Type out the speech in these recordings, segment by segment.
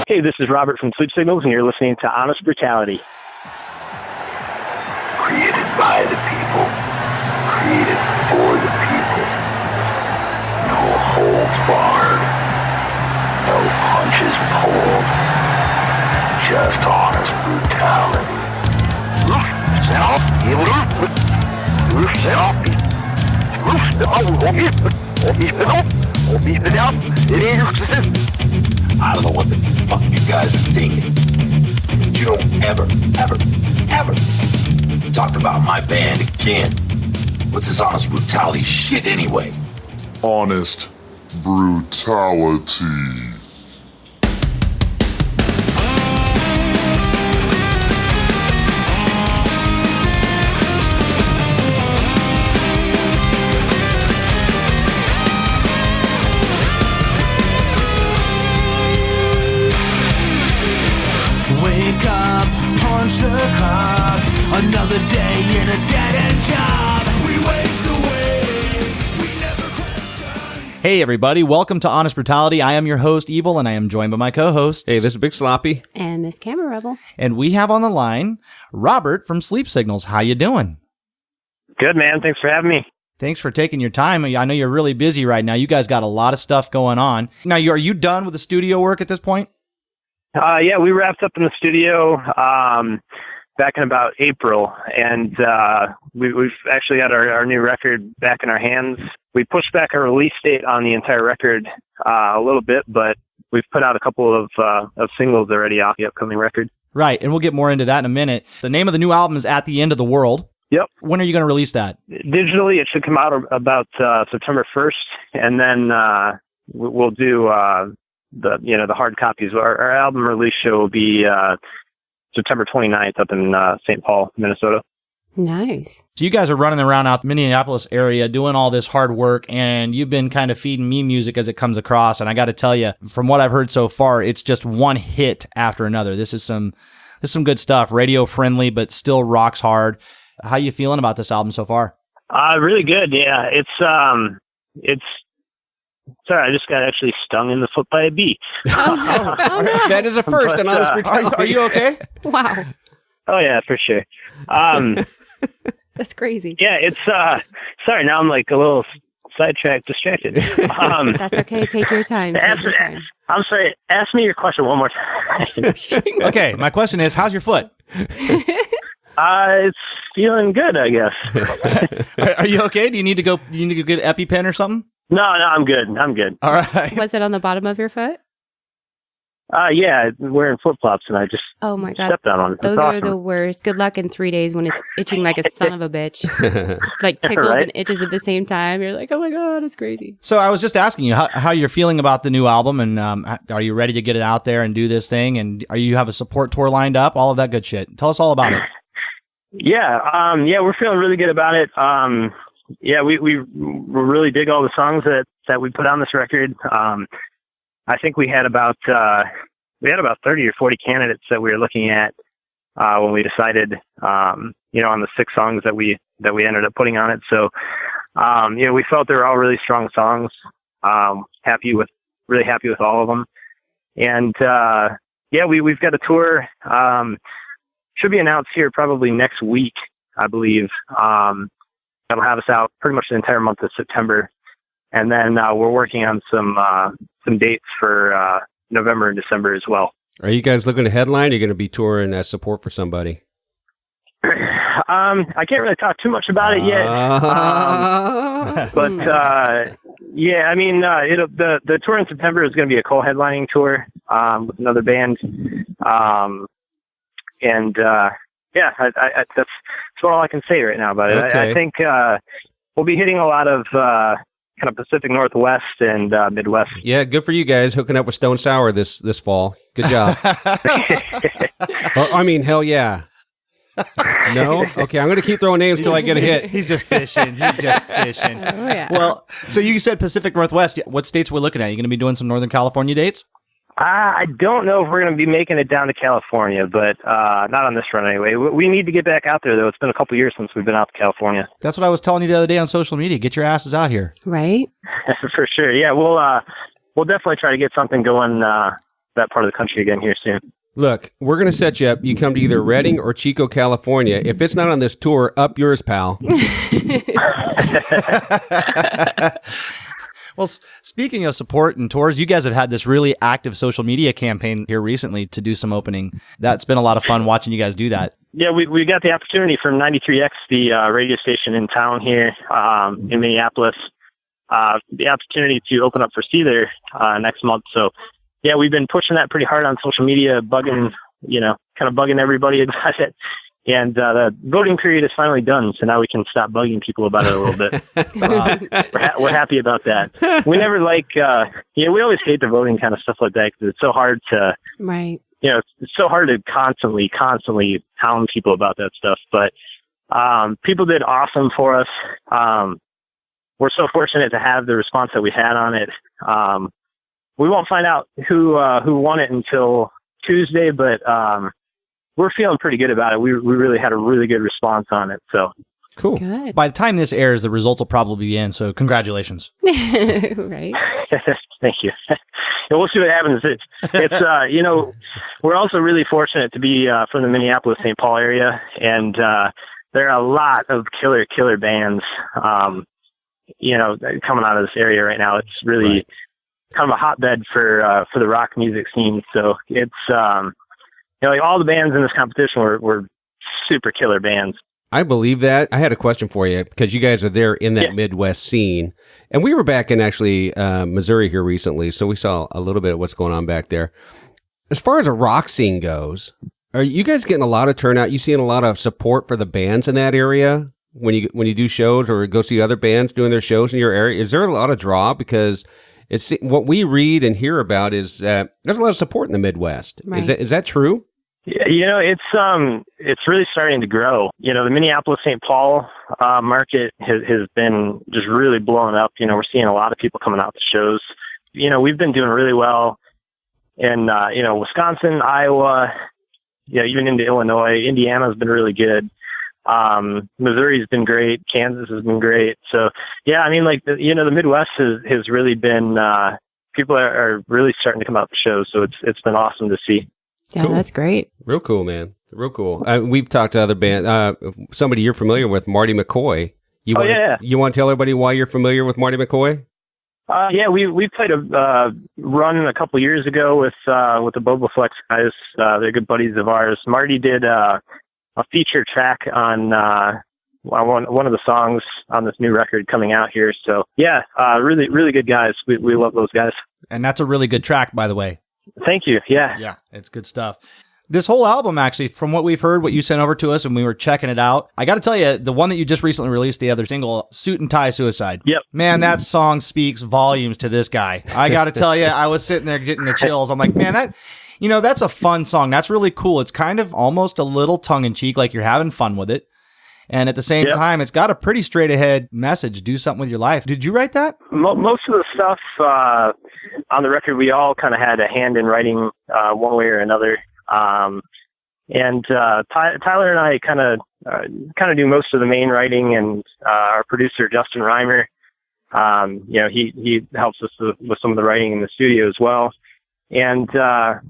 Hey, this is Robert from Sleep Signals, and you're listening to Honest Brutality. Created by the people, created for the people. No holds barred, no punches pulled, just honest brutality. I don't know what the fuck you guys are thinking, but you don't ever talk about my band again. What's this honest brutality shit anyway? Honest brutality. Wake up, punch the clock. Another day in a dead-end job. We waste away. We never question. Hey everybody, welcome to Honest Brutality. I am your host, Evil, and I am joined by my co-hosts. Hey, this is Big Sloppy. And Miss Camera Rebel. And we have on the line Robert from Sleep Signals. How you doing? Good, man. Thanks for having me. Thanks for taking your time. I know you're really busy right now. You guys got a lot of stuff going on. Now, are you done with the studio work at this point? Yeah, we wrapped up in the studio back in about April, and we've actually got our new record back in our hands. We pushed back our release date on the entire record a little bit, but we've put out a couple of singles already off the upcoming record. Right, and we'll get more into that in a minute. The name of the new album is At the End of the World. Yep. When are you going to release that? Digitally, it should come out about September 1st, and then we'll do the hard copies. Our album release show will be September 29th up in St. Paul, Minnesota. Nice. So you guys are running around out the Minneapolis area doing all this hard work, and you've been kind of feeding me music as it comes across. And I got to tell you, from what I've heard so far, it's just one hit after another. This is some good stuff. Radio friendly, but still rocks hard. How you feeling about this album so far? Really good. Yeah, it's sorry, I just got actually stung in the foot by a bee. Oh, no. That is a first in Honest Brutality. Are you okay? Wow. Oh yeah, for sure. That's crazy. Yeah, it's sorry, now I'm like a little sidetracked, distracted. That's okay. Take your time. I'm sorry, ask me your question one more time. Okay, my question is, how's your foot? It's feeling good, I guess. Are you okay? Do you need to go get an EpiPen or something? No, I'm good. All right. Was it on the bottom of your foot? Yeah, wearing flip-flops, and I just stepped out on it. Those are the worst. Good luck in 3 days when it's itching like a son of a bitch. It's like tickles Right? and itches at the same time. You're like, oh my God, it's crazy. So I was just asking you how you're feeling about the new album, and are you ready to get it out there and do this thing? And you have a support tour lined up? All of that good shit. Tell us all about it. Yeah, we're feeling really good about it. Yeah, we really dig all the songs that we put on this record. I think we had about 30 or 40 candidates that we were looking at when we decided, on the 6 songs that we ended up putting on it. So, we felt they were all really strong songs. Really happy with all of them. And we've got a tour. Should be announced here probably next week, I believe. That'll have us out pretty much the entire month of September. And then we're working on some dates for November and December as well. Are you guys looking to headline? Or are you going to be touring as support for somebody? I can't really talk too much about it yet. But yeah, I mean, the tour in September is going to be a co-headlining tour with another band. That's all I can say right now about it. Okay. I think we'll be hitting a lot of kind of Pacific Northwest and Midwest. Yeah, good for you guys hooking up with Stone Sour this fall. Good job. Well, I mean, hell yeah. No? Okay, I'm going to keep throwing names till I get a hit. He's just fishing. Oh, yeah. Well, so you said Pacific Northwest. What states we're looking at? You going to be doing some Northern California dates? I don't know if we're going to be making it down to California, but not on this run anyway. We need to get back out there, though. It's been a couple years since we've been out to California. That's what I was telling you the other day on social media. Get your asses out here. Right? For sure. Yeah, we'll definitely try to get something going that part of the country again here soon. Look, we're going to set you up. You come to either Redding or Chico, California. If it's not on this tour, up yours, pal. Well, speaking of support and tours, you guys have had this really active social media campaign here recently to do some opening. That's been a lot of fun watching you guys do that. Yeah, we got the opportunity from 93X, the radio station in town here in Minneapolis, the opportunity to open up for Seether next month. So, yeah, we've been pushing that pretty hard on social media, bugging everybody about it. And the voting period is finally done, so now we can stop bugging people about it a little bit. We're happy about that. We never we always hate the voting kind of stuff like that because it's so hard to, Right. It's so hard to constantly hound people about that stuff. But people did awesome for us. We're so fortunate to have the response that we had on it. We won't find out who won it until Tuesday, but we're feeling pretty good about it. We really had a really good response on it. So cool. Good. By the time this airs, the results will probably be in, so congratulations. Right. Thank you. And we'll see what happens. It's we're also really fortunate to be from the Minneapolis-St. Paul area, and there are a lot of killer bands, coming out of this area right now. It's really kind of a hotbed for the rock music scene. So it's, all the bands in this competition were super killer bands. I believe that. I had a question for you because you guys are there in that Midwest scene. And we were back in actually Missouri here recently, so we saw a little bit of what's going on back there. As far as a rock scene goes, are you guys getting a lot of turnout? You seeing a lot of support for the bands in that area when you do shows or go see other bands doing their shows in your area? Is there a lot of draw? Because it's what we read and hear about is there's a lot of support in the Midwest. Right. Is that true? Yeah, it's really starting to grow. The Minneapolis-St. Paul market has been just really blowing up. We're seeing a lot of people coming out to shows. We've been doing really well in Wisconsin, Iowa, even into Illinois. Indiana's been really good. Missouri's been great. Kansas has been great. So yeah, the Midwest has really been people are really starting to come out to shows. So it's been awesome to see. Yeah, Cool. that's great. Real cool, man. Real cool. We've talked to other bands. Somebody you're familiar with, Marty McCoy. You want to tell everybody why you're familiar with Marty McCoy? We played a run a couple years ago with the Bobaflex guys. They're good buddies of ours. Marty did a feature track on one of the songs on this new record coming out here. So yeah, really, really good guys. We love those guys. And that's a really good track, by the way. Thank you. Yeah. Yeah, it's good stuff. This whole album, actually, from what we've heard, what you sent over to us when we were checking it out, I got to tell you, the one that you just recently released, the other single, Suit and Tie Suicide. Yep. Man, that song speaks volumes to this guy. I got to tell you, I was sitting there getting the chills. I'm like, man, that's a fun song. That's really cool. It's kind of almost a little tongue-in-cheek, like you're having fun with it. And at the same time, it's got a pretty straight-ahead message. Do something with your life. Did you write that? Most of the stuff on the record, we all kind of had a hand in writing one way or another. And Tyler and I kind of do most of the main writing, and our producer Justin Reimer, he helps us with some of the writing in the studio as well. And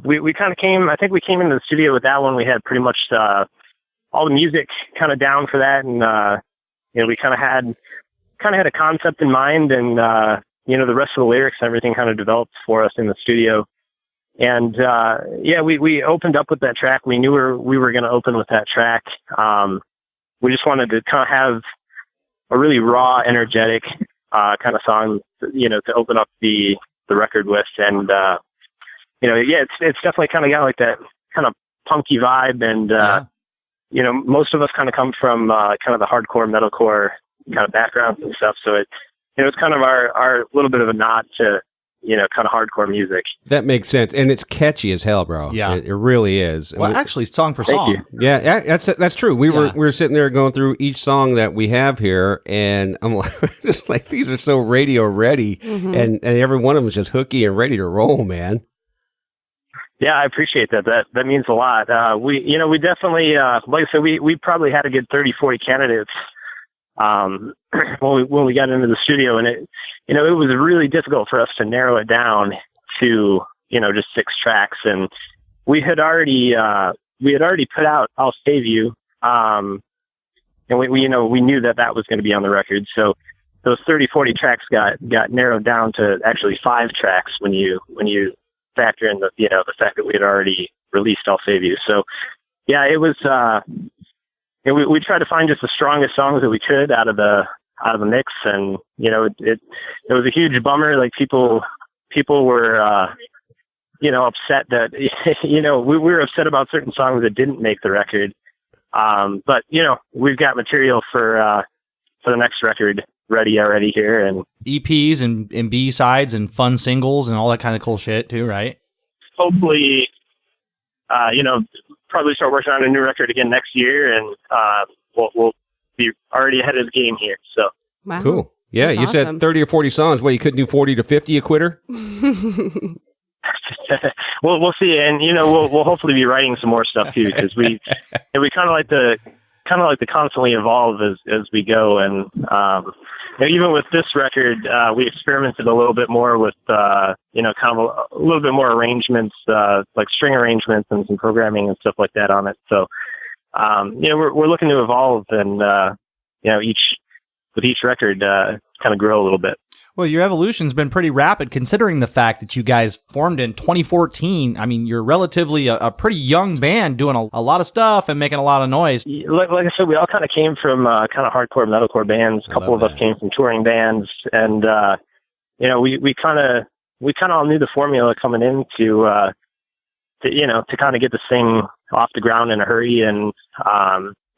we kind of came into the studio with that one. We had pretty much all the music kind of down for that, and we kind of had a concept in mind, and the rest of the lyrics and everything kind of developed for us in the studio. And we opened up with that track. We knew we were going to open with that track. We just wanted to kind of have a really raw, energetic kind of song, to open up the record with. And it's definitely kind of got like that kind of punky vibe, and most of us kind of come from kind of the hardcore, metalcore kind of backgrounds and stuff. So it's kind of our little bit of a nod to kind of hardcore music. That makes sense, and it's catchy as hell, bro. Yeah, it really is. Well, actually, song for song. Yeah, that's true. We were sitting there going through each song that we have here, and I'm just like, these are so radio ready, and every one of them is just hooky and ready to roll, man. Yeah, I appreciate that. That means a lot. We definitely, like I said, we probably had a good 30, 40 candidates when we got into the studio, and it was really difficult for us to narrow it down to just 6 tracks, and we had already put out "I'll Save You," and we knew that was going to be on the record. So those 30-40 tracks got narrowed down to actually 5 tracks when you factor in the fact that we had already released "I'll Save You." So yeah, it was. We tried to find just the strongest songs that we could out of the mix, and it was a huge bummer. Like people were upset that we were upset about certain songs that didn't make the record. But we've got material for the next record ready already here, and EPs and B-sides and fun singles and all that kind of cool shit too, right? Hopefully, probably start working on a new record again next year, and we'll be already ahead of the game here. So wow. Cool. Yeah, That's you awesome. said 30 or 40 songs. Well, you couldn't do 40 to 50, you quitter? we'll see, and we'll hopefully be writing some more stuff too, because we kind of like to constantly evolve as we go, and even with this record, we experimented a little bit more with kind of a little bit more arrangements, like string arrangements and some programming and stuff like that on it. So we're looking to evolve, and with each record kind of grow a little bit. Well, your evolution's been pretty rapid considering the fact that you guys formed in 2014. I mean, you're relatively a pretty young band doing a lot of stuff and making a lot of noise. Like I said, we all kind of came from kind of hardcore metalcore bands. A couple of us came from touring bands, and we kind of all knew the formula coming in to kind of get this thing off the ground in a hurry, and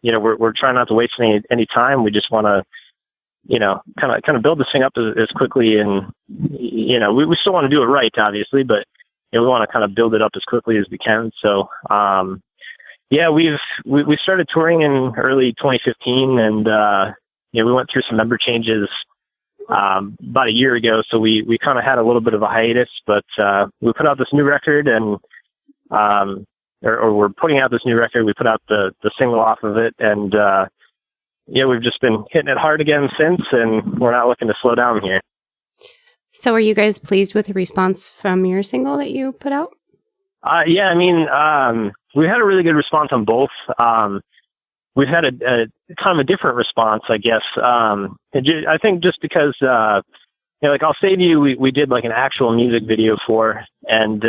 we're trying not to waste any time. We just want to kind of build this thing up as quickly, and we still want to do it right, obviously, but we want to kind of build it up as quickly as we can. So we started touring in early 2015, and we went through some member changes about a year ago, so we kind of had a little bit of a hiatus, but we put out this new record, and or we're putting out this new record. We put out the single off of it, and we've just been hitting it hard again since, and we're not looking to slow down here. So are you guys pleased with the response from your single that you put out? Yeah, I mean, we had a really good response on both. We've had a kind of a different response, I guess. I think just because, like I'll Save You, we did like an actual music video for, and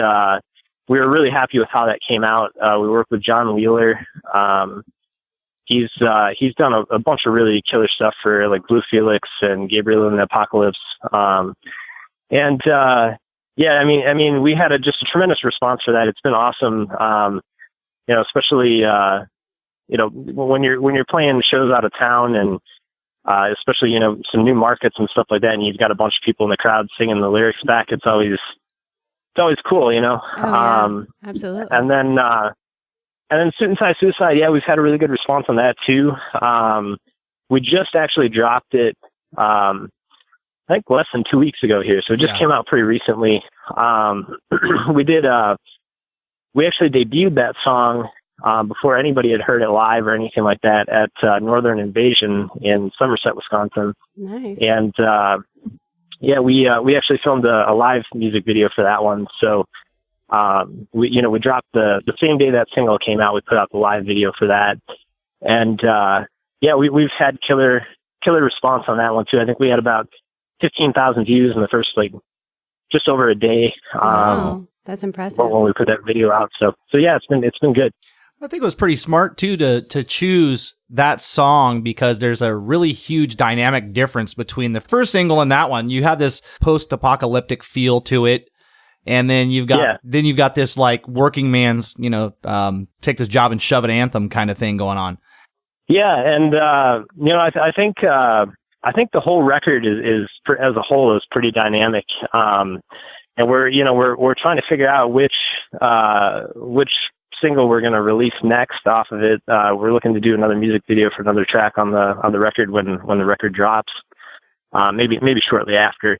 we were really happy with how that came out. We worked with John Wheeler. He's done a bunch of really killer stuff for like Blue Felix and Gabriel and the Apocalypse. I mean, we had just a tremendous response for that. It's been awesome. Especially, when you're playing shows out of town, and especially, some new markets and stuff like that, and you've got a bunch of people in the crowd singing the lyrics back. It's always cool, Oh, yeah. Absolutely. And then Suit Inside Suicide, yeah, we've had a really good response on that too. We just actually dropped it, I think less than 2 weeks ago here. So it just came out pretty recently. We actually debuted that song before anybody had heard it live or anything like that at Northern Invasion in Somerset, Wisconsin. Nice. And we actually filmed a live music video for that one. So we dropped the same day that single came out. We put out the live video for that, and we've had killer response on that one too. I think we had about 15,000 views in the first just over a day. Wow, that's impressive. When we put that video out, so yeah, it's been good. I think it was pretty smart too to choose that song, because there's a really huge dynamic difference between the first single and that one. You have this post-apocalyptic feel to it. And then you've got this like working man's, take this job and shove it anthem kind of thing going on. Yeah, and I think the whole record is as a whole is pretty dynamic, and we're trying to figure out which single we're going to release next off of it. We're looking to do another music video for another track on the record when the record drops, maybe shortly after.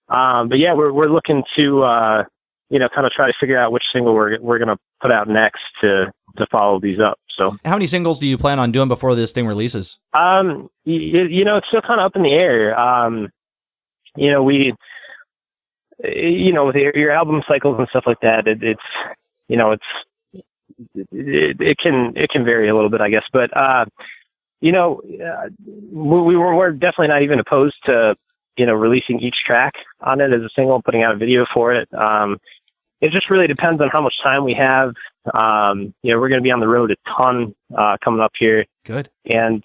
But yeah, we're looking to, kind of try to figure out which single we're going to put out next to follow these up. So how many singles do you plan on doing before this thing releases? It's still kind of up in the air. with your album cycles and stuff like that, it can vary a little bit, I guess. But we're definitely not even opposed to releasing each track on it as a single, putting out a video for it. It just really depends on how much time we have. We're going to be on the road a ton coming up here. Good. And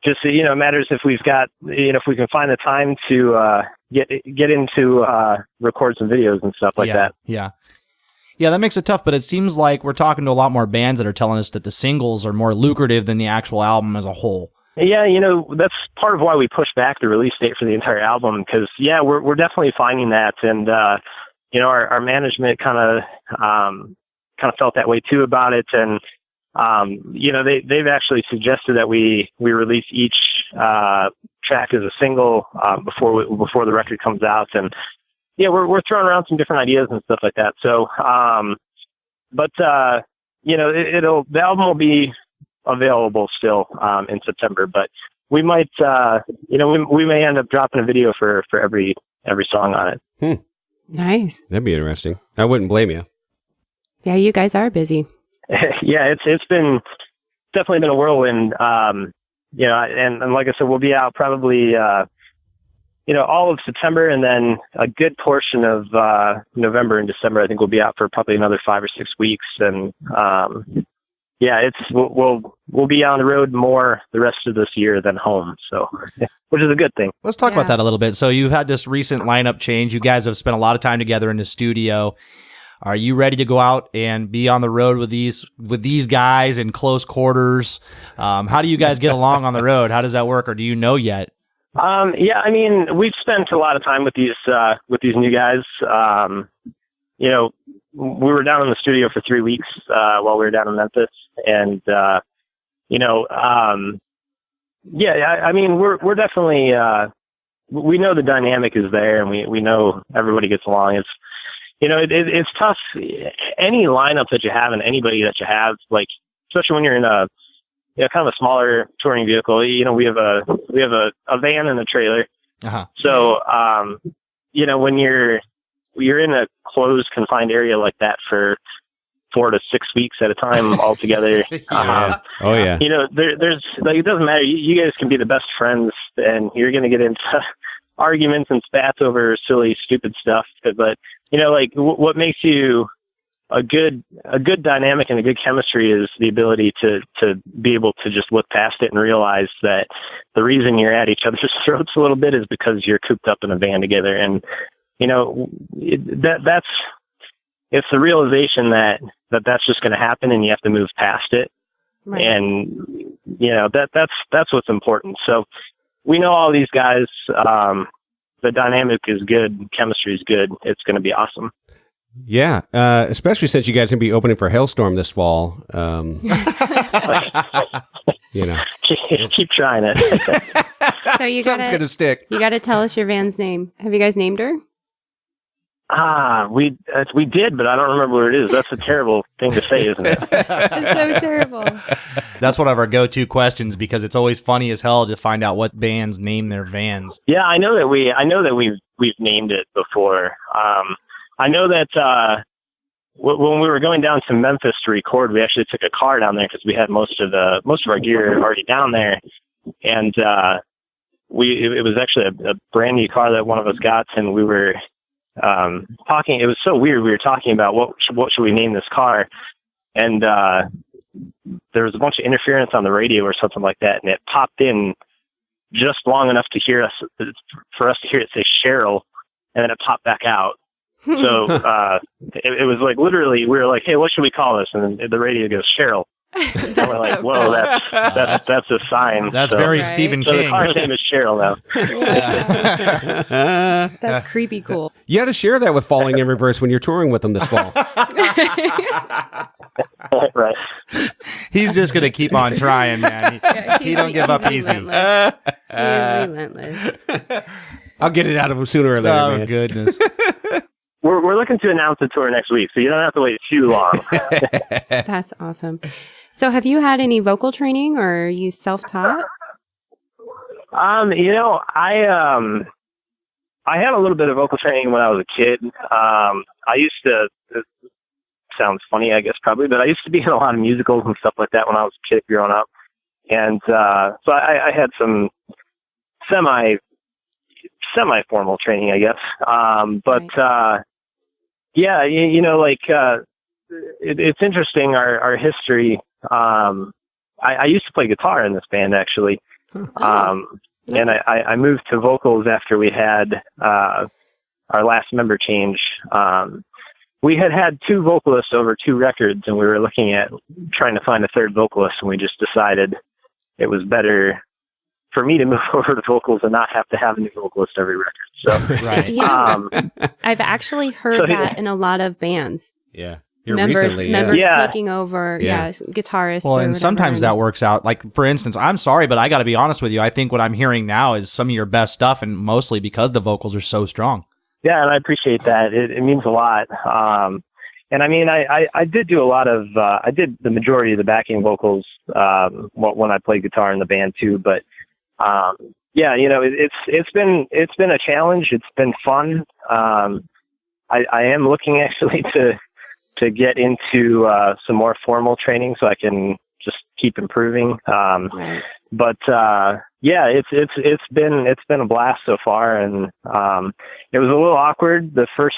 just it matters if we've got if we can find the time to get into record some videos and stuff like that. Yeah, that makes it tough. But it seems like we're talking to a lot more bands that are telling us that the singles are more lucrative than the actual album as a whole. Yeah, that's part of why we pushed back the release date for the entire album, because we're definitely finding that, and our management kind of felt that way too about it, and they've actually suggested that we release each track as a single before the record comes out, and we're throwing around some different ideas and stuff like that. So, the album will be available still in September, but we might we may end up dropping a video for every song on it. Nice. That'd be interesting. I wouldn't blame you. Yeah, you guys are busy. Yeah, it's been definitely been a whirlwind. And like I said, we'll be out probably all of September, and then a good portion of November and December. I think we'll be out for probably another 5 or 6 weeks, and we'll be on the road more the rest of this year than home, so which is a good thing. Let's talk about that a little bit. So you've had this recent lineup change. You guys have spent a lot of time together in the studio. Are you ready to go out and be on the road with these guys in close quarters? How do you guys get along on the road? How does that work, or do you know yet? We've spent a lot of time with these new guys. We were down in the studio for 3 weeks while we were down in Memphis, and we're definitely we know the dynamic is there, and we know everybody gets along. It's tough. Any lineup that you have and anybody that you have, like, especially when you're in a kind of a smaller touring vehicle. We have a van and a trailer. Uh-huh. So when you're in a closed, confined area like that for 4 to 6 weeks at a time altogether. Yeah. Oh yeah. There's it doesn't matter. You guys can be the best friends, and you're going to get into arguments and spats over silly, stupid stuff. But what makes you a good dynamic and a good chemistry is the ability to be able to just look past it and realize that the reason you're at each other's throats a little bit is because you're cooped up in a van together. And it's the realization that that's just going to happen, and you have to move past it. Right. And that's what's important. So we know all these guys. The dynamic is good. Chemistry is good. It's going to be awesome. Yeah, especially since you guys can be opening for Hailstorm this fall. Keep trying it. So you something's going to stick. You got to tell us your van's name. Have you guys named her? We did, but I don't remember what it is. That's a terrible thing to say, isn't it? It's so terrible. That's one of our go-to questions, because it's always funny as hell to find out what bands name their vans. Yeah, I know that we've named it before. I know that when we were going down to Memphis to record, we actually took a car down there because we had most of our gear already down there, and it was actually a brand new car that one of us got, and we were talking. It was so weird. We were talking about what should we name this car, and there was a bunch of interference on the radio or something like that, and it popped in just long enough for us to hear it say Cheryl, and then it popped back out. So it was like, literally, we were like, "Hey, what should we call this?" And then the radio goes Cheryl. And we're like, "Whoa, cool. that's a sign." That's very Stephen So King. the car's name is Cheryl now. That's creepy cool. You got to share that with Falling in Reverse when you're touring with them this fall. Right. He's just going to keep on trying, man. He don't give up easy. Relentless. He is relentless. I'll get it out of him sooner or later, Oh, man. goodness. We're looking to announce the tour next week, so you don't have to wait too long. That's awesome. So have you had any vocal training, or are you self-taught? I I had a little bit of vocal training when I was a kid. I used to, it sounds funny, I guess, probably, but I used to be in a lot of musicals and stuff like that when I was a kid growing up. And so I had some semi-formal training, I guess. Yeah, it's interesting, our history. I used to play guitar in this band, actually. And I moved to vocals after we had our last member change. We had 2 vocalists over 2 records, and we were looking at trying to find a third vocalist, and we just decided it was better for me to move over to vocals and not have to have a new vocalist every record. So, Right. Yeah. I've actually heard that in a lot of bands. Yeah. Members Yeah. taking over, Yeah. guitarists. Well, or and whatever. sometimes that works out. Like, for instance, I'm sorry, but I got to be honest with you. I think what I'm hearing now is some of your best stuff, and mostly because the vocals are so strong. yeah, and I appreciate that. It means a lot. And I mean, I did do a lot of, I did the majority of the backing vocals when I played guitar in the band too. But yeah, it's been a challenge. It's been fun. I am looking actually to get into some more formal training so I can just keep improving. Right. But yeah, it's been a blast so far, and it was a little awkward the first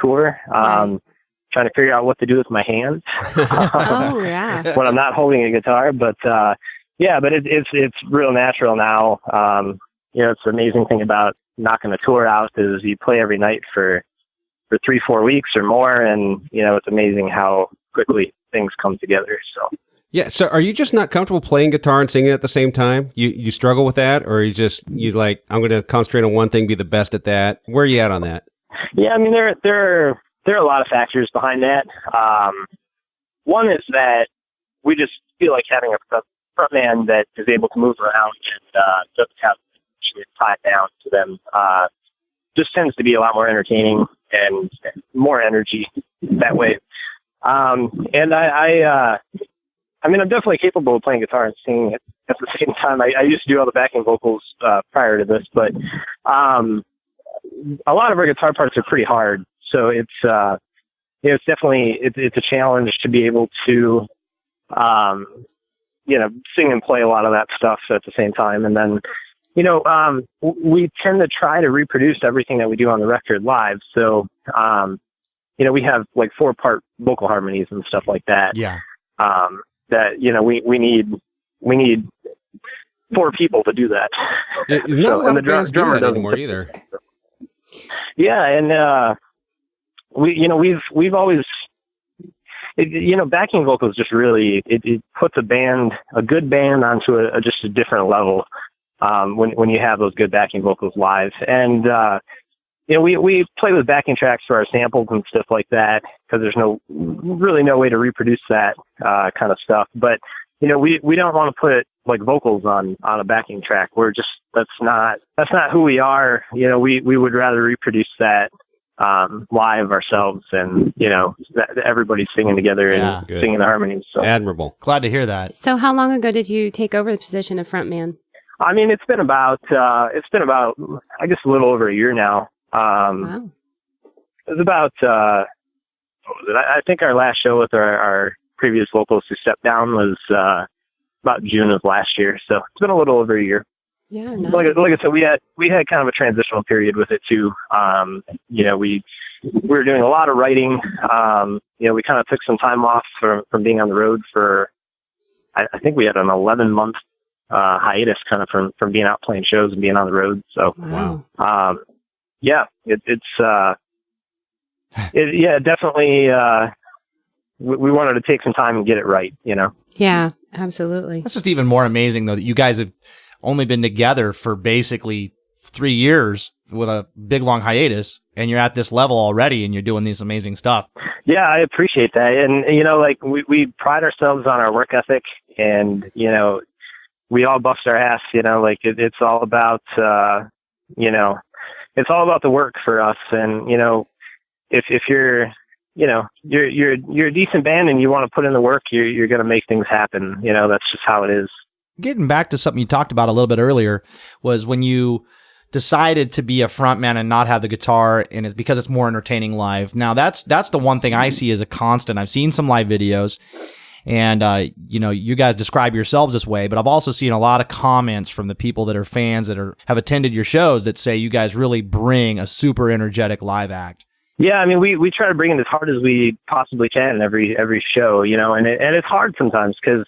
tour, trying to figure out what to do with my hands Oh, yeah. when I'm not holding a guitar. But yeah, but it's real natural now. It's the amazing thing about knocking a tour out is you play every night for 3-4 weeks or more, and it's amazing how quickly things come together. So. Yeah. So are you just not comfortable playing guitar and singing at the same time? You struggle with that, or you like, I'm going to concentrate on one thing, be the best at that? Where are you at on that? Yeah, I mean, there are a lot of factors behind that. One is that we just feel like having a front man that is able to move around and doesn't have shit tied down to them just tends to be a lot more entertaining and more energy that way. And I mean, I'm definitely capable of playing guitar and singing at the same time. I used to do all the backing vocals prior to this, but a lot of our guitar parts are pretty hard. So it's definitely it's a challenge to be able to sing and play a lot of that stuff at the same time. And then we tend to try to reproduce everything that we do on the record live. So we have like 4-part vocal harmonies and stuff like that. Yeah. That we need 4 people to do that. And the drummer doesn't anymore either. Yeah, and we've always backing vocals just really it puts a good band onto just a different level when you have those good backing vocals live. And we play with backing tracks for our samples and stuff like that because there's really no way to reproduce that kind of stuff. But we don't want to put like vocals on a backing track. That's not who we are. We would rather reproduce that live ourselves, and everybody's singing together and singing the harmonies. So. Admirable. Glad to hear that. So how long ago did you take over the position of frontman? I mean, it's been about I guess a little over a year now. Wow. It was about what was it? I think our last show with our previous vocalist who stepped down was about June of last year. So it's been a little over a year. Yeah, nice. Like I said, we had kind of a transitional period with it too. We were doing a lot of writing. We kind of took some time off from being on the road for. I think we had an 11-month hiatus, kind of from being out playing shows and being on the road. So Wow. yeah, it's definitely. We wanted to take some time and get it right. Yeah, absolutely. That's just even more amazing, though, that you guys have only been together for basically 3 years with a big long hiatus, and you're at this level already, and you're doing this amazing stuff. Yeah, I appreciate that, and like we pride ourselves on our work ethic, and we all bust our ass. Like it's all about it's all about the work for us, and if you're you're a decent band and you want to put in the work, you're going to make things happen. That's just how it is. Getting back to something you talked about a little bit earlier was when you decided to be a frontman and not have the guitar, and it's because it's more entertaining live. Now that's the one thing I see as a constant. I've seen some live videos, and you guys describe yourselves this way, but I've also seen a lot of comments from the people that are fans that have attended your shows that say you guys really bring a super energetic live act. Yeah, I mean, we try to bring it as hard as we possibly can every show, and it's hard sometimes because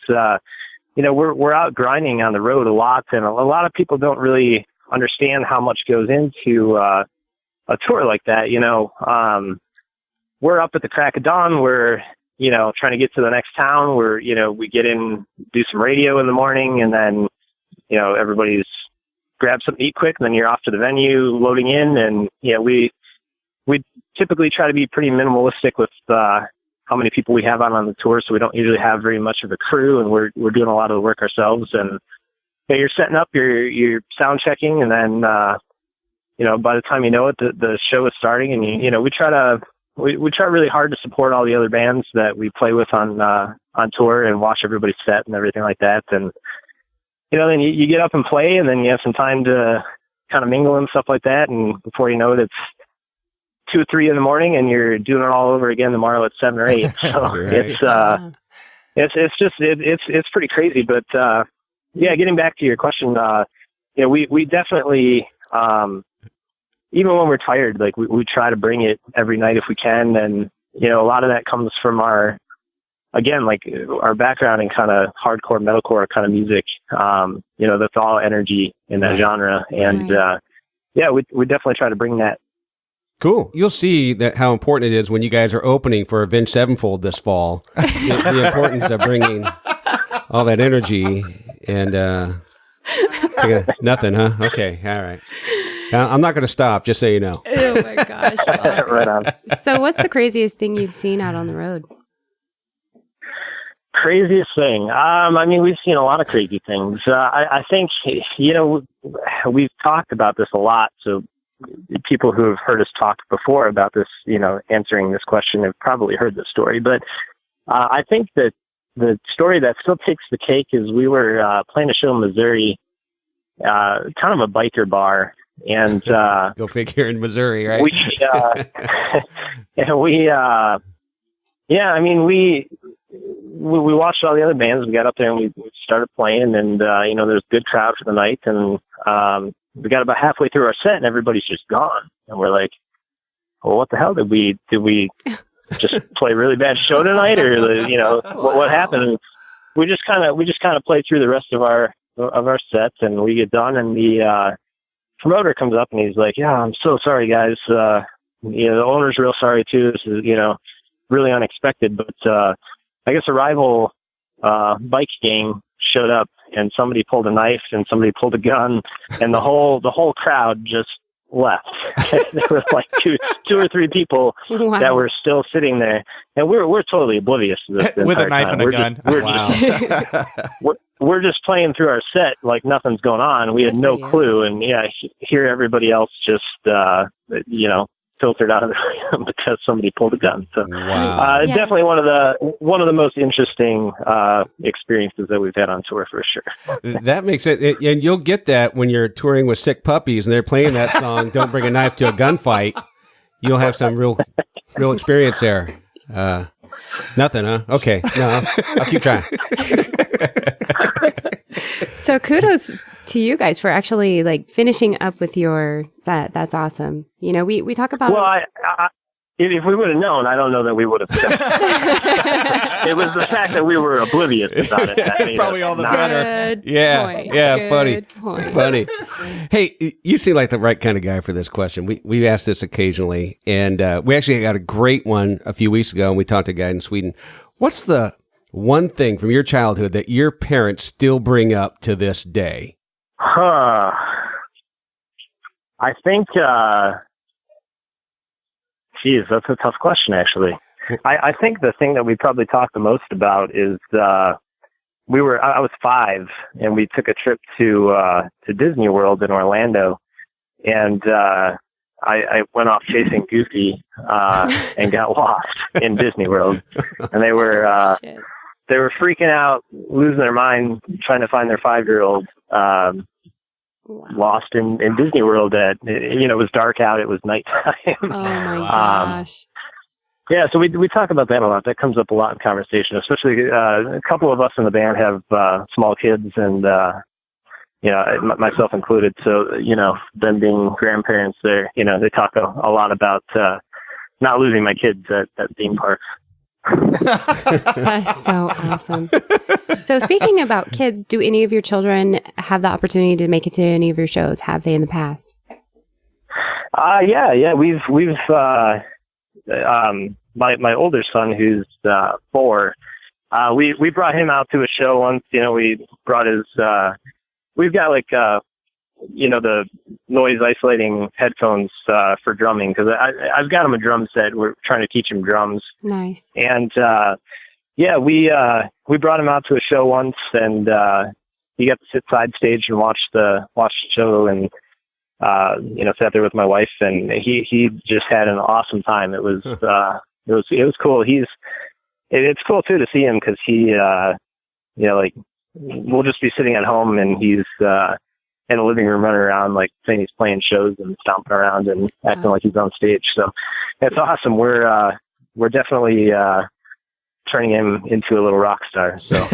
we're out grinding on the road a lot, and a lot of people don't really understand how much goes into a tour like that. We're up at the crack of dawn. We're trying to get to the next town. We get in, do some radio in the morning, and then everybody's grab something to eat quick, and then you're off to the venue loading in, and we typically try to be pretty minimalistic with how many people we have on the tour, so we don't usually have very much of a crew, and we're doing a lot of the work ourselves. And you're setting up, you're sound checking, and then by the time you know it, the show is starting, and we try really hard to support all the other bands that we play with on tour and watch everybody's set and everything like that. And then you get up and play, and then you have some time to kind of mingle and stuff like that, and before you know it, it's 2 or 3 in the morning, and you're doing it all over again tomorrow at 7 or 8. So Right. it's pretty crazy. But getting back to your question, we definitely even when we're tired, like we try to bring it every night if we can, and a lot of that comes from our background in kind of hardcore metalcore kind of music. That's all energy in that genre, and we definitely try to bring that. Cool. You'll see that how important it is when you guys are opening for Avenged Sevenfold this fall. the importance of bringing all that energy and nothing, huh? Okay, all right. I'm not going to stop, just so you know. Oh my gosh. Right on. So what's the craziest thing you've seen out on the road? Craziest thing. We've seen a lot of crazy things. I think, we've talked about this a lot. So people who have heard us talk before about this, answering this question have probably heard this story. But I think that the story that still takes the cake is we were playing a show in Missouri, kind of a biker bar. And go figure, in Missouri, right? We watched all the other bands. We got up there and we started playing, and there's a good crowd for the night, and we got about halfway through our set and everybody's just gone, and we're like, well, what the hell did we just play a really bad show tonight, or what happened? And we just kind of played through the rest of our sets, and we get done, and the promoter comes up and he's like, yeah, I'm so sorry, guys. The owner's real sorry too. This is really unexpected, but I guess a rival bike gang showed up, and somebody pulled a knife and somebody pulled a gun, and the whole crowd just left. There were like two or three people that were still sitting there, and we're totally oblivious to this with a knife time. and a gun. We're just playing through our set like nothing's going on. We had no clue, and hear everybody else just filtered out of the room because somebody pulled a gun. So definitely one of the most interesting experiences that we've had on tour, for sure. That makes it, and you'll get that when you're touring with Sick Puppies and they're playing that song, Don't Bring a Knife to a Gunfight. You'll have some real experience there. Nothing, huh? Okay. No, I'll keep trying. So kudos to you guys for actually finishing up with that's awesome. We talk about. Well, if we would have known, I don't know that we would have. It was the fact that we were oblivious about it. That made probably all the better. Funny. Hey, you seem like the right kind of guy for this question. We asked this occasionally, and we actually got a great one a few weeks ago, and we talked to a guy in Sweden. What's the one thing from your childhood that your parents still bring up to this day? I think, that's a tough question, actually. I think the thing that we probably talked the most about is I was 5, and we took a trip to Disney World in Orlando, and I went off chasing Goofy and got lost in Disney World, and they were freaking out, losing their mind, trying to find their 5-year-old. lost in Disney World. That it was dark out. It was nighttime. Oh my gosh. Yeah, so we talk about that a lot. That comes up a lot in conversation, especially a couple of us in the band have small kids, and myself included. So them being grandparents, they talk a lot about not losing my kids at theme parks. That's so awesome. So speaking about kids, do any of your children have the opportunity to make it to any of your shows? Have they in the past? Yeah. We've my older son, who's 4, we brought him out to a show once. We brought his we've got the noise isolating headphones for drumming, because I've got him a drum set. We're trying to teach him drums. Nice. And we brought him out to a show once, and he got to sit side stage and watch the show, and sat there with my wife, and he just had an awesome time. It was it was cool. It's cool too to see him, because he we'll just be sitting at home, and he's in the living room running around saying he's playing shows and stomping around and acting like he's on stage. So it's awesome. We're definitely turning him into a little rock star. So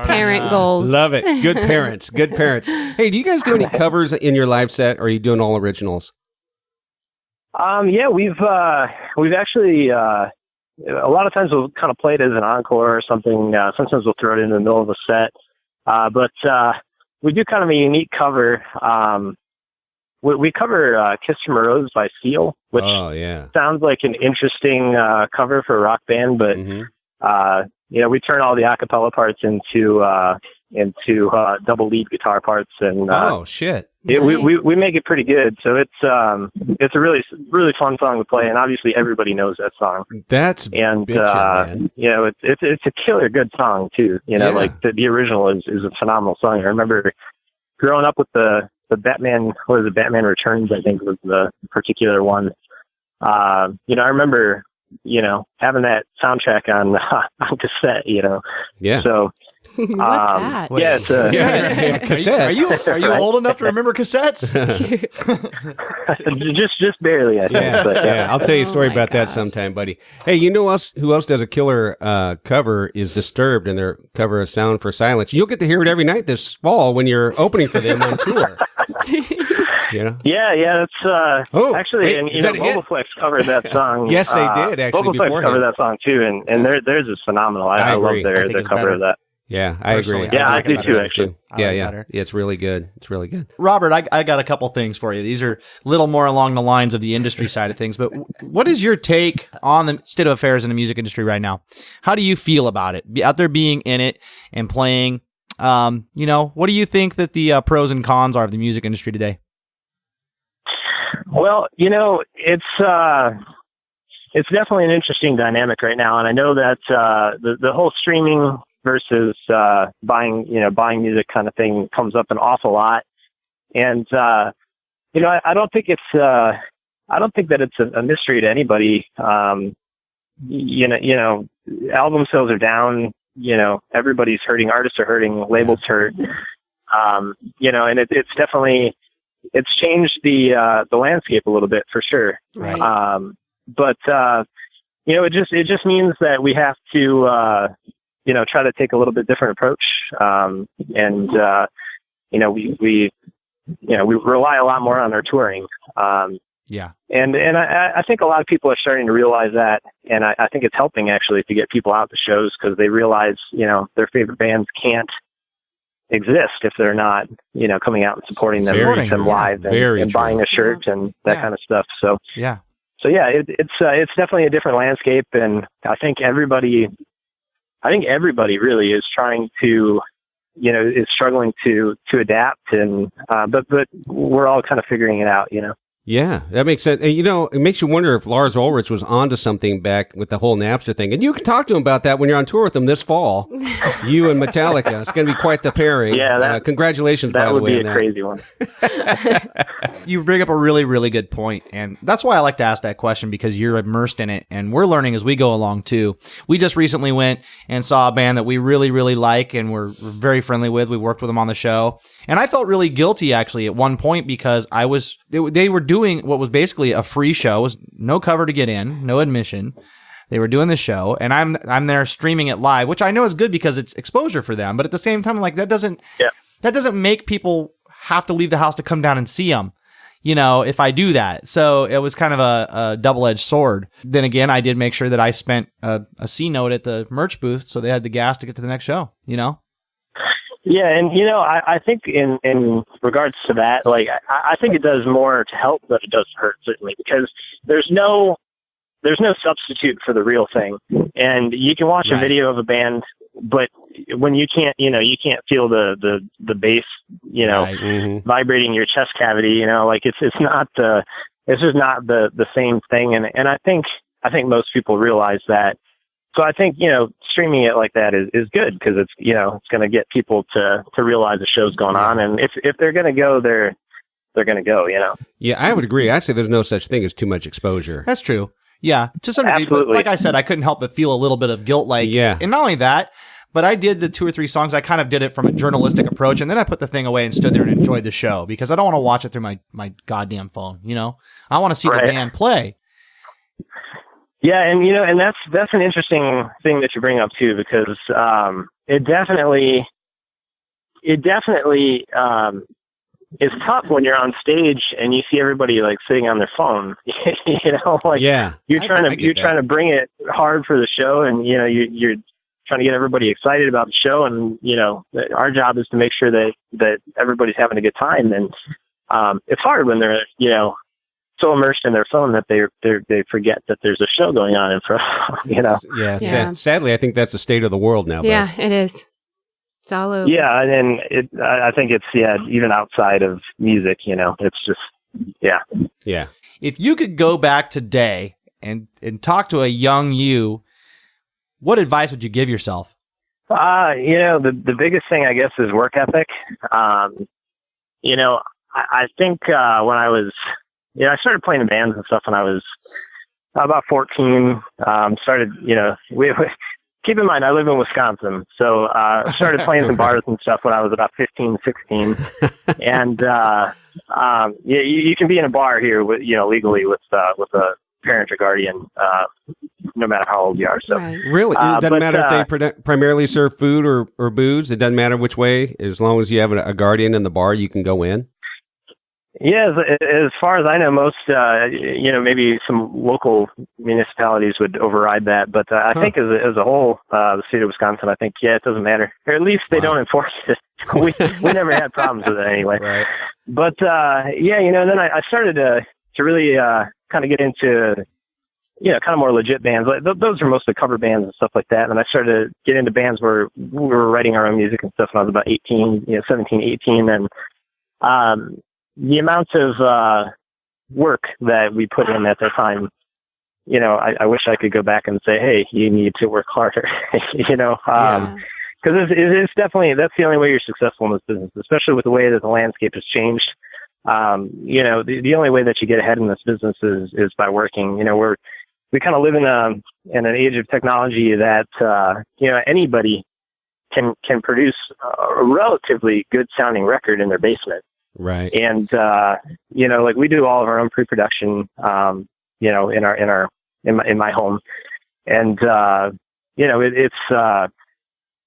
parent goals. Love it. Good parents. Good parents. Hey, do you guys do any covers in your live set, or are you doing all originals? Yeah, we've actually a lot of times we'll kind of play it as an encore or something. Sometimes we'll throw it in the middle of a set. But we do kind of a unique cover. We cover Kiss from a Rose by Seal, which sounds like an interesting cover for a rock band, but we turn all the a cappella parts into double lead guitar parts, and we make it pretty good. So it's a really, really fun song to play, and obviously everybody knows that song. That's man. It's a killer good song too. The original is a phenomenal song. I remember growing up with the Batman. What is it? Batman Returns, I think, was the particular one. I remember having that soundtrack on cassette. Yeah. So. What's that? Yeah, it's cassette. Are you old enough to remember cassettes? just barely, I think. But, I'll tell you a story about that sometime, buddy. Hey, who else does a killer cover is Disturbed, and their cover of Sound for Silence. You'll get to hear it every night this fall when you're opening for them on tour. Yeah, that's actually, and Vocalist covered that song. Yes, they did actually. Vocalist covered that song too, and theirs is phenomenal. I love their cover of that. Yeah, I agree. Yeah, I do too, actually. Yeah. It's really good. It's really good. Robert, I got a couple things for you. These are a little more along the lines of the industry side of things, but what is your take on the state of affairs in the music industry right now? How do you feel about it? Out there being in it and playing, what do you think that the pros and cons are of the music industry today? Well, it's definitely an interesting dynamic right now, and I know that the whole streaming versus buying music kind of thing comes up an awful lot, and I don't think that it's a mystery to anybody. Album sales are down. Everybody's hurting. Artists are hurting. Labels hurt. And it's definitely changed the landscape a little bit for sure. Right. But it just means that we have to try to take a little bit different approach. We rely a lot more on our touring. And I think a lot of people are starting to realize that, and I think it's helping actually to get people out to shows, because they realize, their favorite bands can't exist if they're not, coming out and supporting them live and buying a shirt and that kind of stuff. So it's definitely a different landscape, and I think everybody really is trying to, is struggling to adapt, and but we're all kind of figuring it out, Yeah, that makes sense. And, it makes you wonder if Lars Ulrich was onto something back with the whole Napster thing. And you can talk to him about that when you're on tour with him this fall. You and Metallica. It's going to be quite the pairing. Yeah, congratulations, by the way. That would be a crazy one. You bring up a really, really good point, and that's why I like to ask that question, because you're immersed in it, and we're learning as we go along, too. We just recently went and saw a band that we really, really like, and we're very friendly with. We worked with them on the show, and I felt really guilty, actually, at one point, because they were doing what was basically a free show. It was no cover to get in, no admission. They were doing the show, and I'm there streaming it live, which I know is good because it's exposure for them. But at the same time, like that doesn't make people have to leave the house to come down and see them, if I do that. So it was kind of a double-edged sword. Then again, I did make sure that I spent a C note at the merch booth, so they had the gas to get to the next show. Yeah, and I think in regards to that, like I think it does more to help than it does to hurt, certainly, because there's no substitute for the real thing. And you can watch a video of a band, but when you can't feel the bass, vibrating your chest cavity, like it's just not the same thing. And I think most people realize that. So I think, streaming it like that is good, because it's, it's going to get people to realize the show's going on. And if they're going to go, they're going to go, Yeah, I would agree. Actually, there's no such thing as too much exposure. That's true. Yeah, to some degree. But like I said, I couldn't help but feel a little bit of guilt. And not only that, but I did the 2 or 3 songs. I kind of did it from a journalistic approach, and then I put the thing away and stood there and enjoyed the show, because I don't want to watch it through my goddamn phone. I want to see the band play. Yeah, and that's an interesting thing that you bring up too, because it definitely is tough when you're on stage and you see everybody like sitting on their phone. You're trying to bring it hard for the show, and you're trying to get everybody excited about the show, and our job is to make sure that everybody's having a good time, and it's hard when they're so immersed in their phone that they forget that there's a show going on in front of them, Sadly, I think that's the state of the world now. Yeah, it is. It's all over. Yeah, and I think it's even outside of music, it's just Yeah. If you could go back today and talk to a young you, what advice would you give yourself? The biggest thing, I guess, is work ethic. I think when I was I started playing in bands and stuff when I was about 14. Keep in mind, I live in Wisconsin, so I started playing some bars and stuff when I was about 15, 16. And you can be in a bar here, legally with a parent or guardian, no matter how old you are. So really, it doesn't matter if they primarily serve food or booze. It doesn't matter which way, as long as you have a guardian in the bar, you can go in. Yeah, as far as I know, most, maybe some local municipalities would override that. But I think as a whole, the state of Wisconsin, I think, it doesn't matter. Or at least they don't enforce it. We never had problems with it anyway. Right. But, then I started to really kind of get into, kind of more legit bands. Like, those are mostly cover bands and stuff like that. And I started to get into bands where we were writing our own music and stuff when I was about 17, 18. And the amount of work that we put in at that time, I wish I could go back and say, hey, you need to work harder, because it's definitely, that's the only way you're successful in this business, especially with the way that the landscape has changed. The only way that you get ahead in this business is by working. We kind of live in an age of technology that, anybody can produce a relatively good sounding record in their basement. Right. And, like we do all of our own pre-production, in my home. And,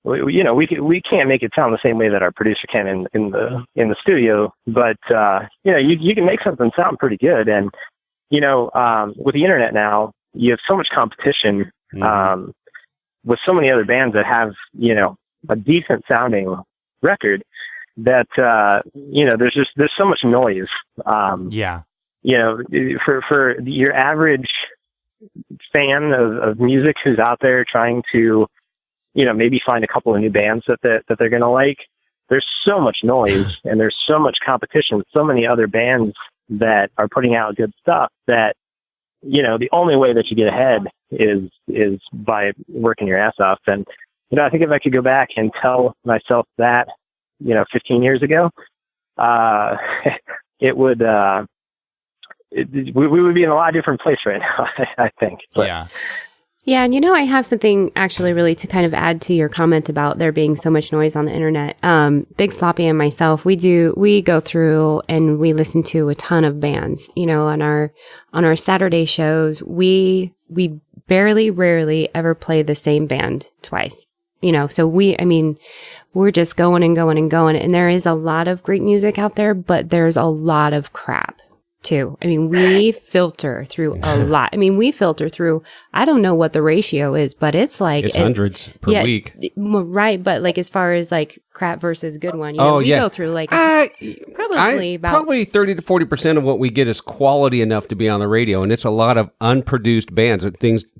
we can't make it sound the same way that our producer can in the studio, but, you can make something sound pretty good. And, with the internet now, you have so much competition, with so many other bands that have, a decent sounding record, that there's so much noise. For your average fan of music who's out there trying to, maybe find a couple of new bands that they're going to like, there's so much noise and there's so much competition, so many other bands that are putting out good stuff that, you know, the only way that you get ahead is by working your ass off. And, you know, I think if I could go back and tell myself that, you know, 15 years ago, it would, we would be in a lot different place right now, I think. But, Yeah. Yeah, and you know, I have something actually really to kind of add to your comment about there being so much noise on the internet. Big Sloppy and myself, we go through and we listen to a ton of bands. You know, on our Saturday shows, we rarely ever play the same band twice. You know, so we're just going and going and going. And there is a lot of great music out there, but there's a lot of crap too. I mean, we filter through a lot. I mean, we filter through, I don't know what the ratio is, but it's like It's hundreds per week. Right. But like, as far as like crap versus good one, you know, we go through like probably 30 to 40% of what we get is quality enough to be on the radio. And it's a lot of unproduced bands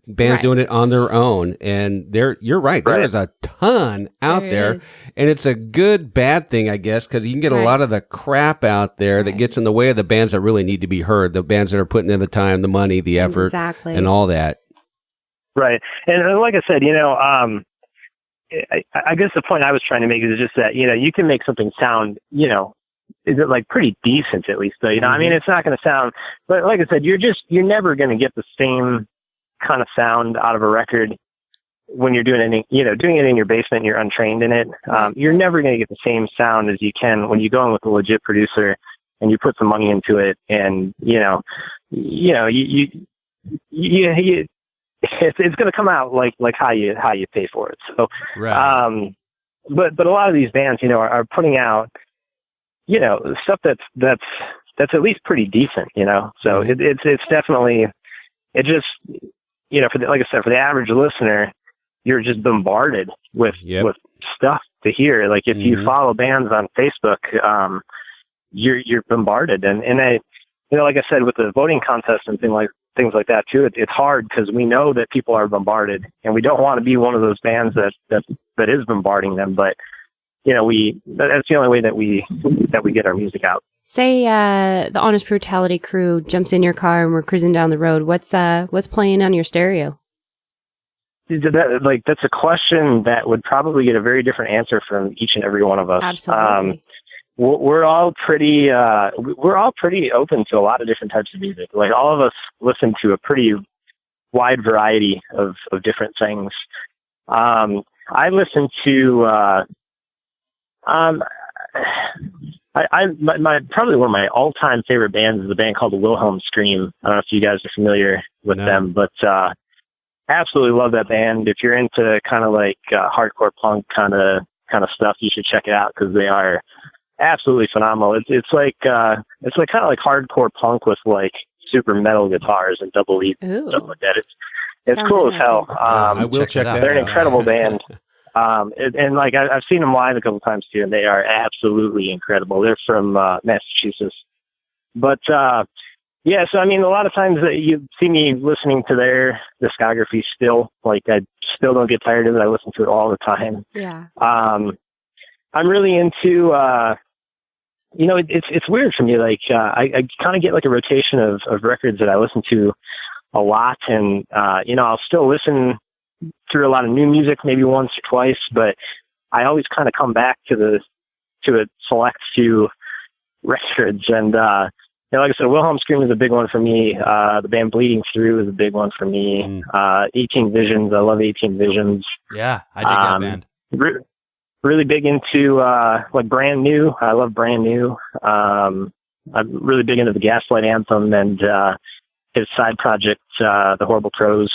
Right. doing it on their own. And you're right. There is a ton out there. And it's a good, bad thing, I guess, because you can get a lot of the crap out there that gets in the way of the bands that really need to be heard, the bands that are putting in the time, the money, the effort, and all that. Right. And like I said, you know, I guess the point I was trying to make is just that, you know, you can make something sound, you know, is it like pretty decent at least, though, you know, I mean, it's not going to sound, but like I said, you're never going to get the same kind of sound out of a record when you're doing it in your basement and you're untrained in it. You're never going to get the same sound as you can when you go in with a legit producer and you put some money into it, and you know, it's going to come out like how you pay for it. So, Right. but a lot of these bands, you know, are putting out, you know, stuff that's at least pretty decent, you know. So it's definitely, it just, you know, like I said, for the average listener, you're just bombarded with stuff to hear. Like if you follow bands on Facebook, you're bombarded, and I, you know, like I said, with the voting contest and things like that too, it's hard because we know that people are bombarded, and we don't want to be one of those bands that is bombarding them. But you know, that's the only way that we get our music out. Say the Honest Brutality crew jumps in your car and we're cruising down the road. What's playing on your stereo? That's a question that would probably get a very different answer from each and every one of us. Absolutely. We're all pretty open to a lot of different types of music. Like all of us listen to a pretty wide variety of different things. I listen to probably one of my all-time favorite bands is a band called the Wilhelm Scream. I don't know if you guys are familiar with them, but absolutely love that band. If you're into kind of like hardcore punk kind of stuff, you should check it out because they are absolutely phenomenal. It's like kind of like hardcore punk with like super metal guitars and double lead and stuff like that. It's Sounds cool as hell. I will check that out. They're an incredible band. And like I've seen them live a couple times too, and they are absolutely incredible. They're from Massachusetts, but yeah. So I mean, a lot of times you see me listening to their discography still. Like I still don't get tired of it. I listen to it all the time. Yeah. I'm really into. You know, it's weird for me. Like I kind of get like a rotation of records that I listen to a lot, and you know, I'll still listen through a lot of new music, maybe once or twice, but I always kind of come back to a select few records. And, you know, like I said, Wilhelm Scream is a big one for me. The band Bleeding Through is a big one for me. 18 Visions. I love 18 Visions. Yeah. I dig that band. Really big into, like Brand New. I love Brand New. I'm really big into the Gaslight Anthem and, his side project, The Horrible Crows.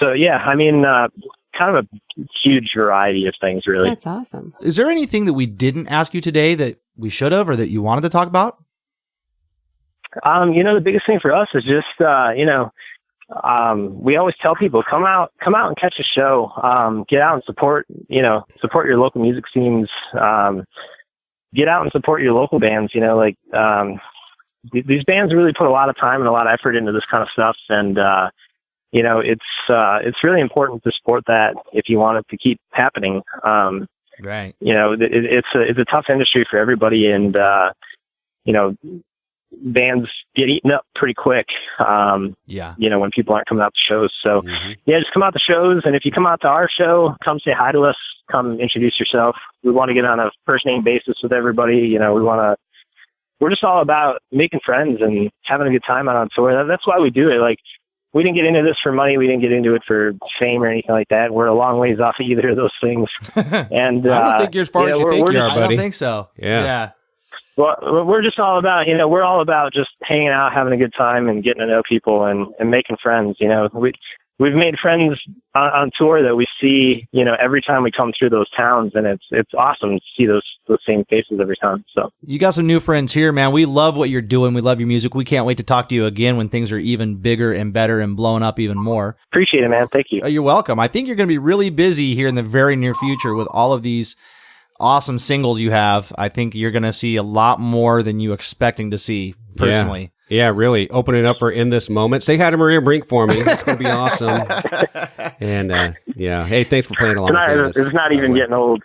So yeah, I mean, kind of a huge variety of things, really. That's awesome. Is there anything that we didn't ask you today that we should have, or that you wanted to talk about? You know, the biggest thing for us is just, you know, we always tell people, come out and catch a show, get out and support your local music scenes, get out and support your local bands, you know, like, these bands really put a lot of time and a lot of effort into this kind of stuff. And, you know, it's really important to support that if you want it to keep happening. Right. You know, it's a tough industry for everybody. And, you know, bands get eaten up pretty quick. Yeah. You know, when people aren't coming out to shows. So yeah, just come out to shows. And if you come out to our show, come say hi to us, come introduce yourself. We want to get on a first name basis with everybody. You know, we're just all about making friends and having a good time out on tour. That's why we do it. Like, we didn't get into this for money. We didn't get into it for fame or anything like that. We're a long ways off of either of those things. And I don't think you're as far as you think you are, buddy. I don't think so. Yeah. Well, we're just all about, you know, we're all about just hanging out, having a good time, and getting to know people and making friends. You know, we've made friends on tour that we see, you know, every time we come through those towns, and it's awesome to see those same faces every time. So you got some new friends here, man. We love what you're doing. We love your music. We can't wait to talk to you again when things are even bigger and better and blowing up even more. Appreciate it, man. Thank you. You're welcome. I think you're going to be really busy here in the very near future with all of these awesome singles you have. I think you're going to see a lot more than you expecting to see personally. Yeah, really. Opening up for In This Moment. Say hi to Maria Brink for me. It's going to be awesome. And yeah, hey, thanks for playing along. It's not even getting old.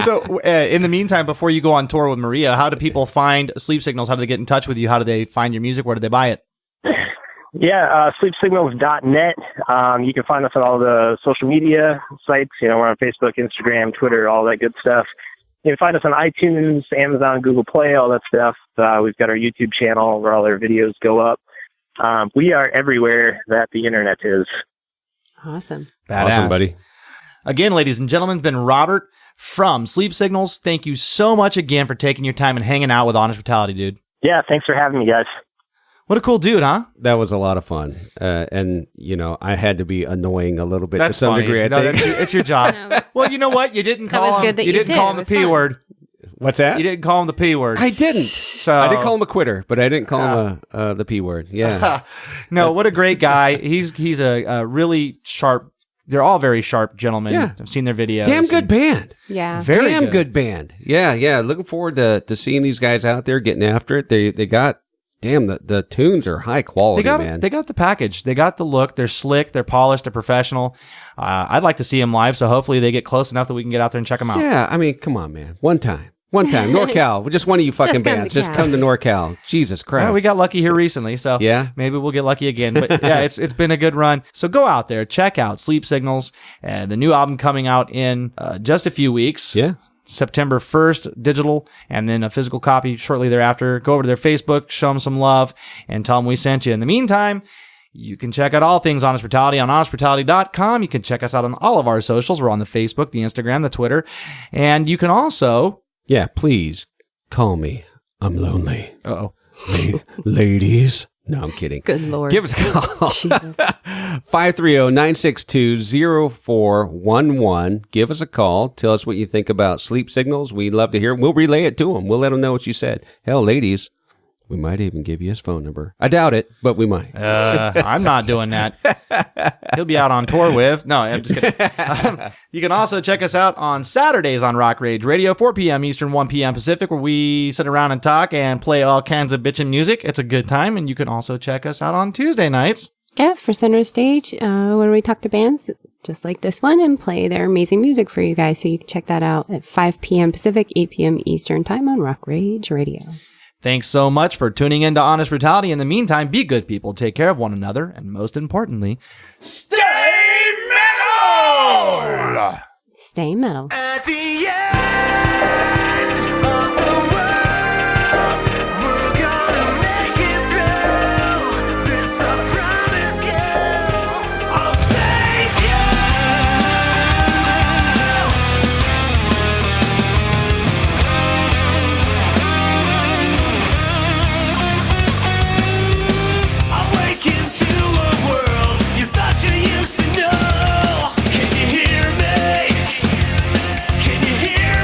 So in the meantime, before you go on tour with Maria, how do people find Sleep Signals? How do they get in touch with you? How do they find your music? Where do they buy it? Yeah, sleepsignals.net. You can find us on all the social media sites. You know, we're on Facebook, Instagram, Twitter, all that good stuff. You can find us on iTunes, Amazon, Google Play, all that stuff. We've got our YouTube channel where all our videos go up. We are everywhere that the internet is. Awesome. Badass. Awesome, buddy. Again, ladies and gentlemen, it's been Robert from Sleep Signals. Thank you so much again for taking your time and hanging out with Honest Brutality, dude. Yeah, thanks for having me, guys. What a cool dude, huh? That was a lot of fun. And, you know, I had to be annoying a little bit That's to some funny. degree. I think. It's your job. Well, you know what? You didn't call was him. good that You you didn't did. call It him the was P fun. word. What's that? You didn't call him the P word. I didn't. So I didn't call him a quitter, but I didn't call him the P word. Yeah. No, what a great guy. He's a really sharp. They're all very sharp gentlemen. Yeah. I've seen their videos. Damn good band. Yeah. Very Damn good band. Yeah. Looking forward to seeing these guys out there getting after it. They got, damn, the tunes are high quality, man. They got the package. They got the look. They're slick. They're polished. They're professional. I'd like to see them live, so hopefully they get close enough that we can get out there and check them out. Yeah, I mean, come on, man. One time. NorCal. Just one of you fucking Just come bands. to Just Cal. come to NorCal. Jesus Christ. Yeah, we got lucky here recently, so Yeah? maybe we'll get lucky again. But yeah, it's been a good run. So go out there, check out Sleep Signals, the new album coming out in just a few weeks. Yeah. September 1st, digital, and then a physical copy shortly thereafter. Go over to their Facebook, show them some love, and tell them we sent you. In the meantime, you can check out all things Honest Brutality on honestbrutality.com. You can check us out on all of our socials. We're on the Facebook, the Instagram, the Twitter, and you can also... Yeah, please call me. I'm lonely. Uh-oh. Ladies. No, I'm kidding. Good Lord. Give us a call. Jesus. 530-962-0411. Give us a call. Tell us what you think about Sleep Signals. We'd love to hear it. We'll relay it to them. We'll let them know what you said. Hell, ladies, we might even give you his phone number. I doubt it, but we might. I'm not doing that. He'll be out on tour with... No, I'm just kidding. You can also check us out on Saturdays on Rock Rage Radio, 4 p.m. Eastern, 1 p.m. Pacific, where we sit around and talk and play all kinds of bitchin' music. It's a good time. And you can also check us out on Tuesday nights. Yeah, for Center Stage, where we talk to bands just like this one and play their amazing music for you guys. So you can check that out at 5 p.m. Pacific, 8 p.m. Eastern time on Rock Rage Radio. Thanks so much for tuning in to Honest Brutality. In the meantime, be good people, take care of one another, and most importantly, Stay metal! Stay metal. At the end of the world, we're gonna make it through. This I promise you. I'll save Awaken to a world you thought you used to know. Can you hear me? Can you hear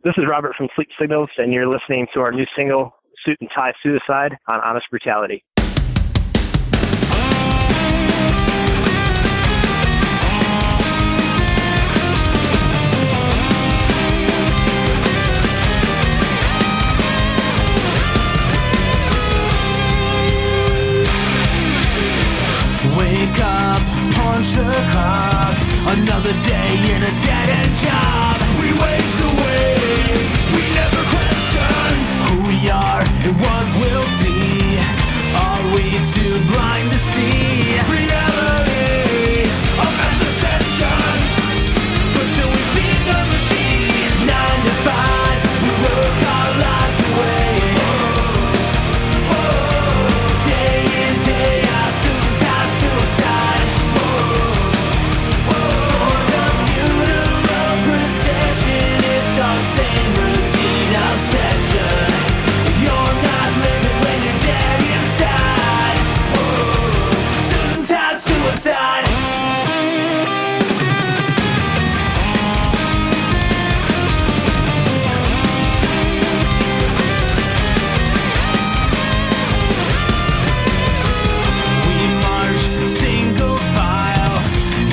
This is Robert from Sleep Signals, and you're listening to our new single, Suit and Tie Suicide, on Honest Brutality. Wake up, punch the clock. Another day in a dead-end job. We waste away. We never question who we are and what we'll be. Are we too blind to see reality of man's ascension? But till we beat the machine, 9 to 5, we work our lives away. Day in, day out, suit and tie suicide. Join the funeral procession. It's our same routine obsession. You're not living when you're dead inside. Suit and tie suicide. We march single file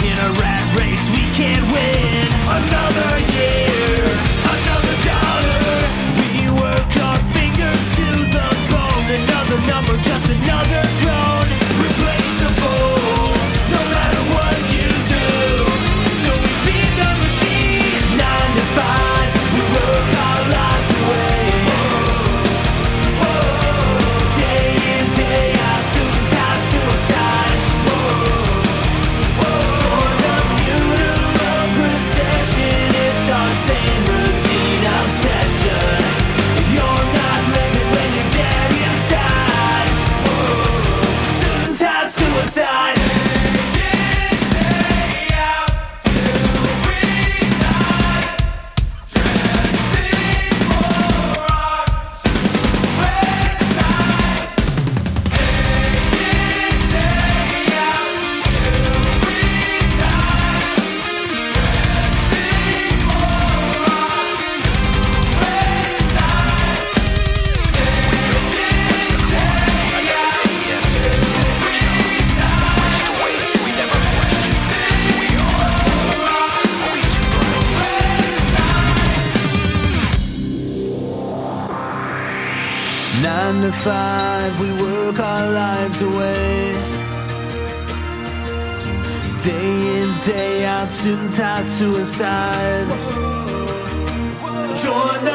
in a rat race we can't win. Another year, another dollar. We work our fingers to the bone. Another number, just another drone. Replaceable, no matter what you do. Still we beat the machine. 9 to 5, we work our lives away. Day in, day out, suit and tie suicide. Join the funeral procession. It's our same routine obsession. You're not living when you're dead inside. Suit and tie suicide. Day out till we die. Dressing for our suicide. Day out till we die. Dressing for our suicide. Nine to 5, we work our lives away. Day in, day out, suit and tie suicide. Join the